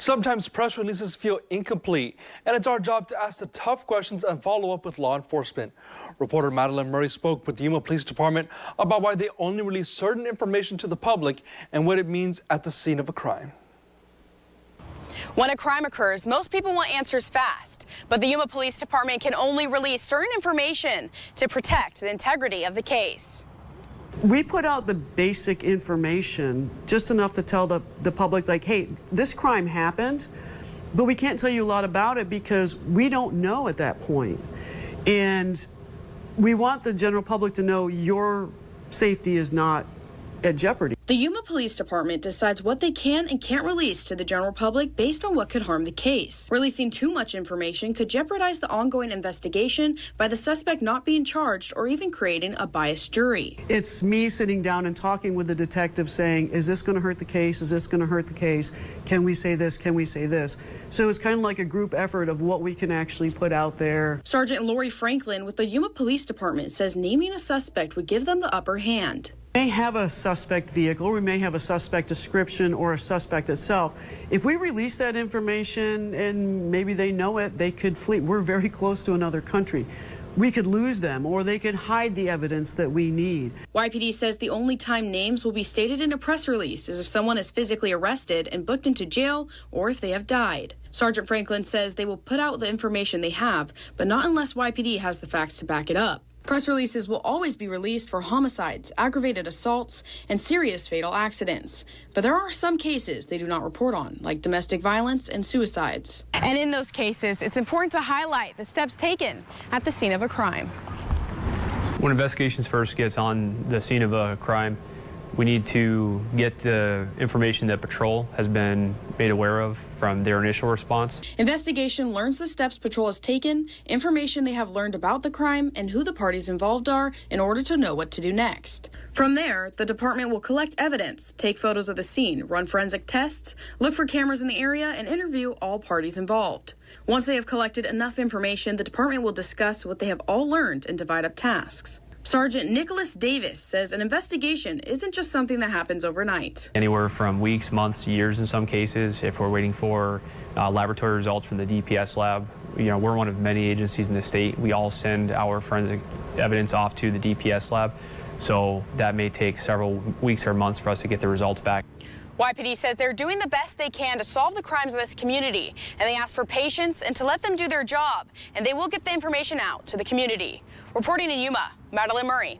Sometimes press releases feel incomplete, and it's our job to ask the tough questions and follow up with law enforcement. Reporter Madeline Murray spoke with the Yuma Police Department about why they only release certain information to the public and what it means at the scene of a crime. When a crime occurs, most people want answers fast, but the Yuma Police Department can only release certain information to protect the integrity of the case. We put out the basic information, just enough to tell the public, like, hey, this crime happened, but we can't tell you a lot about it because we don't know at that point. And we want the general public to know your safety is not at jeopardy. The Yuma Police Department decides what they can and can't release to the general public based on what could harm the case. Releasing too much information could jeopardize the ongoing investigation by the suspect not being charged or even creating a biased jury. It's me sitting down and talking with the detective saying, is this going to hurt the case? Is this going to hurt the case? Can we say this? Can we say this? So it's kind of like a group effort of what we can actually put out there. Sergeant Lori Franklin with the Yuma Police Department says naming a suspect would give them the upper hand. We may have a suspect vehicle, we may have a suspect description or a suspect itself. If we release that information and maybe they know it, they could flee. We're very close to another country. We could lose them, or they could hide the evidence that we need. YPD says the only time names will be stated in a press release is if someone is physically arrested and booked into jail or if they have died. Sergeant Franklin says they will put out the information they have, but not unless YPD has the facts to back it up. Press releases will always be released for homicides, aggravated assaults, and serious fatal accidents. But there are some cases they do not report on, like domestic violence and suicides. And in those cases, it's important to highlight the steps taken at the scene of a crime. When investigations first gets on the scene of a crime, we need to get the information that Patrol has been made aware of from their initial response. Investigation learns the steps Patrol has taken, information they have learned about the crime, and who the parties involved are in order to know what to do next. From there, the department will collect evidence, take photos of the scene, run forensic tests, look for cameras in the area, and interview all parties involved. Once they have collected enough information, the department will discuss what they have all learned and divide up tasks. Sergeant Nicholas Davis says an investigation isn't just something that happens overnight. Anywhere from weeks, months, years in some cases. If we're waiting for laboratory results from the DPS lab, we're one of many agencies in the state. We all send our forensic evidence off to the DPS lab. So that may take several weeks or months for us to get the results back. YPD says they're doing the best they can to solve the crimes in this community, and they ask for patience and to let them do their job, and they will get the information out to the community. Reporting in Yuma, Madeline Murray,